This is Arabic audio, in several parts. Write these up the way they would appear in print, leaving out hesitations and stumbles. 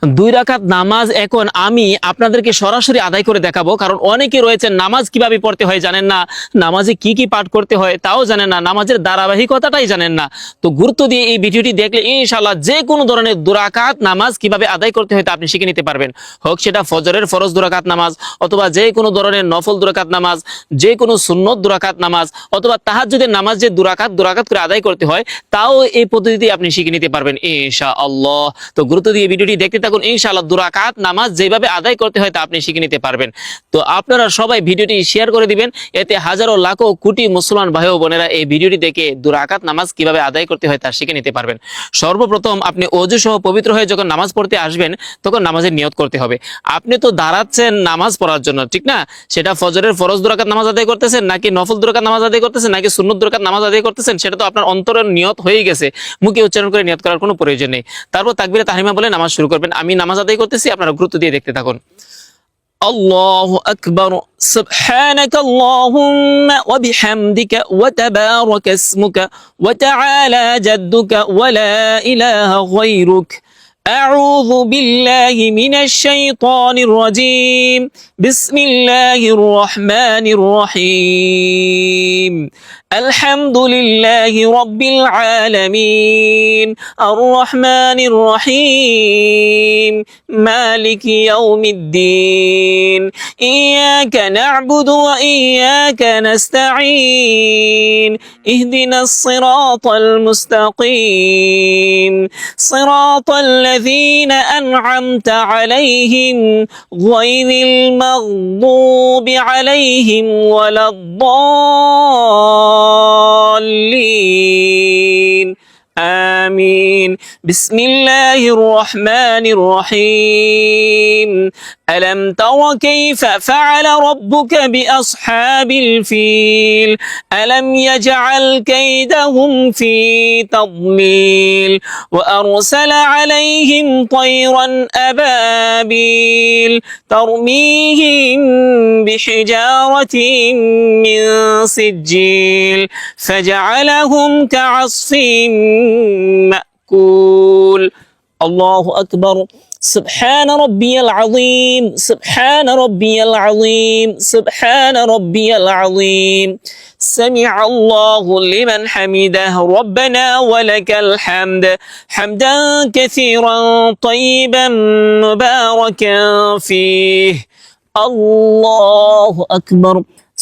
দুই রাকাত নামাজ এখন আমি আপনাদেরকে সরাসরি আদায় করে দেখাবো, কারণ অনেকে রয়েছে নামাজ কিভাবে পড়তে হয় জানেন না, নামাজে কি কি পাঠ করতে হয় তাও জানেন না, নামাজের ধারাবাহিকতাটাই জানেন না। তো গুরুত্ব দিয়ে এই ভিডিওটি দেখলে ইনশাআল্লাহ যে কোনো ধরনের দুরাকাত নামাজ কিভাবে আদায় করতে হয় তা আপনি শিখে নিতে পারবেন। হোক সেটা ফজরের ফরজ দুরাকাত নামাজ, অথবা যে কোনো ধরনের নফল দুরাকাত নামাজ, যে কোনো সুন্নত দুরাকাত নামাজ, অথবা তাহাজ্জুদের নামাজ যে দুরাকাত করে আদায় করতে হয় তাও এই পদ্ধতিতে আপনি শিখে নিতে পারবেন ইনশাআল্লাহ। তো গুরুত্ব দিয়ে ভিডিওটি দেখতে থাকুন, ইনশাআল্লাহ দুরাকাত নামাজ যেভাবে আদায় করতে হয় তা আপনি শিখে নিতে পারবেন। তো আপনারা সবাই ভিডিওটি শেয়ার করে দিবেন, এতে হাজারো লাখো কোটি মুসলমান ভাই ও বোনেরা এই ভিডিওটি দেখে দুরাকাত নামাজ কিভাবে আদায় করতে হয় তা শিখে নিতে পারবেন। সর্বপ্রথম আপনি ওযু সহ পবিত্র হয়ে যখন নামাজ পড়তে আসবেন তখন নামাজের নিয়ত করতে হবে। আপনি তো দাঁড়াচ্ছেন নামাজ পড়ার জন্য, ঠিক না? সেটা ফজরের ফরজ দুরাকাত নামাজ আদায় করতেছেন, নাকি নফল দুরাকাত নামাজ আদায় করতেছেন, নাকি সুন্নত দুরাকাত নামাজ আদায় করতেছেন, সেটা তো আপনার অন্তরের নিয়ত হয়ে গেছে, মুখে উচ্চারণ করে নিয়ত করার কোনো প্রয়োজন নেই। তারপর তাকবীরে তাহরিমা বলে নামাজ শুরু করবেন। আমি নামাজ আদায় করতেছি, আপনারা গুরুত্ব দিয়ে দেখতে থাকুন। আল্লাহু আকবার, সুবহানাকা আল্লাহুম্মা ওয়া বিহামদিকা ওয়া তাবারাকা ইসমুকা ওয়া তাআলা জাদ্দুকা ওয়া লা ইলাহা গায়রুক। أعوذ بالله من الشيطان الرجيم. بسم الله الرحمن الرحيم. الحمد لله رب العالمين الرحمن الرحيم مالك يوم الدين إياك نعبد وإياك نستعين اهدنا الصراط المستقيم صراط الذين أنعمت عليهم غير المغضوب عليهم ولا الضالين آمين. بسم الله الرحمن الرحيم. ألم تر كيف فعل ربك بأصحاب الفيل ألم يجعل كيدهم في تضليل وأرسل عليهم طيرا أبابيل ترميهم بحجارة من سجيل فجعلهم كعصف مأكول. الله أكبر. سبحان ربي العظيم سبحان ربي العظيم سبحان ربي العظيم. سمع الله لمن حمده ربنا ولك الحمد حمدا كثيرا طيبا مباركا فيه. الله أكبر.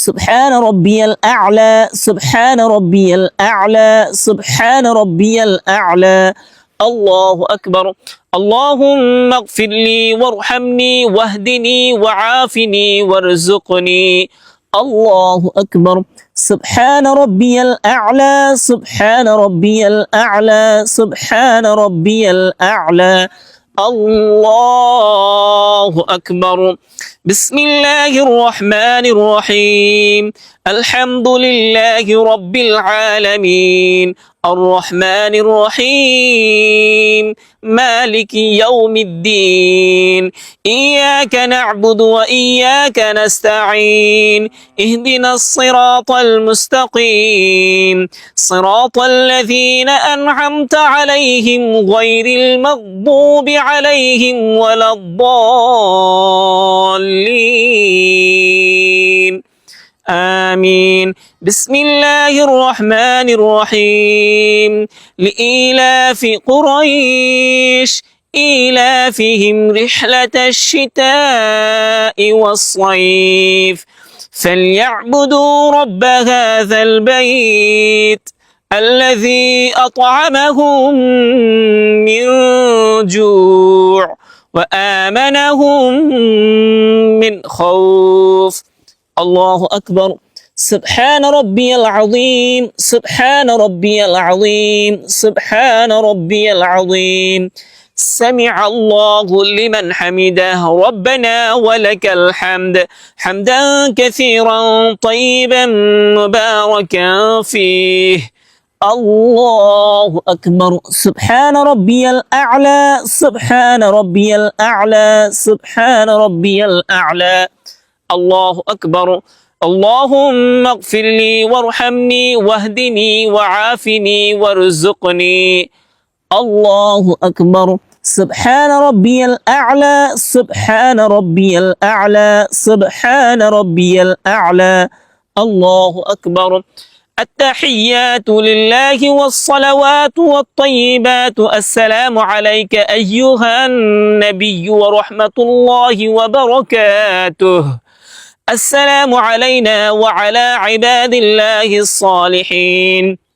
سبحان ربي الأعلى سبحان ربي الأعلى سبحان ربي الأعلى. الله أكبر. اللهم اغفر لي وارحمني واهدني وعافني وارزقني. الله أكبر. سبحان ربي الأعلى سبحان ربي الأعلى سبحان ربي الأعلى. الله أكبر. بسم الله الرحمن الرحيم. الحمد لله رب العالمين الرحمن الرحيم مالك يوم الدين إياك نعبد وإياك نستعين اهدنا الصراط المستقيم صراط الذين أنعمت عليهم غير المغضوب عليهم ولا الضالين آمين. بسم الله الرحمن الرحيم. لإيلاف قريش إيلافهم رحلة الشتاء والصيف فليعبدوا رب هذا البيت الذي أطعمهم من جوع وآمنهم من خوف. الله أكبر. سبحان ربي العظيم سبحان ربي العظيم سبحان ربي العظيم. سمع الله لمن حمده ربنا ولك الحمد حمدا كثيرا طيبا مباركا فيه. الله أكبر. سبحان ربي الأعلى سبحان ربي الأعلى سبحان ربي الأعلى. الله أكبر. اللهم اغفر لي وارحمني واهدني وعافني وارزقني. الله أكبر. سبحان ربي الأعلى سبحان ربي الأعلى سبحان ربي الأعلى الله أكبر التحيات لله والصلوات والطيبات السلام عليك أيها النبي ورحمة الله وبركاته السلام علينا وعلى عباد الله الصالحين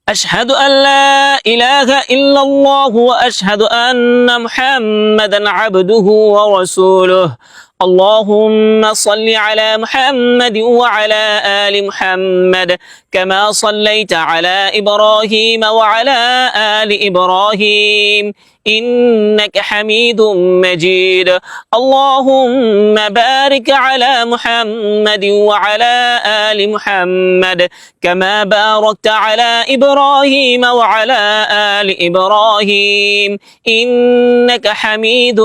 أشهد أن لا إله إلا الله وأشهد أن محمدا عبده ورسوله اللهم صل على محمد وعلى آل محمد كما صليت على إبراهيم وعلى آل إبراهيم إنك حميد مجيد اللهم بارك على محمد وعلى آل محمد كما باركت على إبراهيم وعلى آل إبراهيم إنك حميد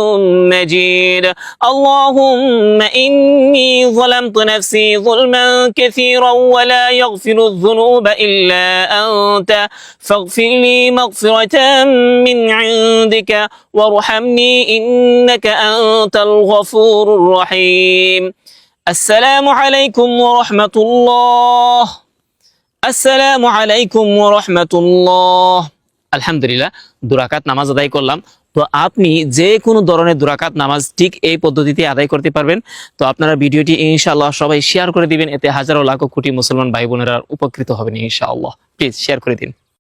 مجيد اللهم إني ظلمت نفسي ظلما كثيرا ولا يغفر الذنوب إلا أنت فاغفر لي مغفرة من عندك وارحمني إنك أنت الغفور الرحيم السلام عليكم ورحمة الله আসসালামু আলাইকুম ওয়া রাহমাতুল্লাহ আলহামদুলিল্লাহ দুরাকাত নামাজ আদায় করলাম তো আপনি যে কোনো ধরনের দুরাকাত নামাজ ঠিক এই পদ্ধতিতে আদায় করতে পারবেন তো আপনারা ভিডিওটি ইনশাআল্লাহ সবাই শেয়ার করে দিবেন এতে হাজারো লাখো কোটি মুসলমান ভাই বোনেরা উপকৃত হবেন ইনশাআল্লাহ প্লিজ শেয়ার করে দিন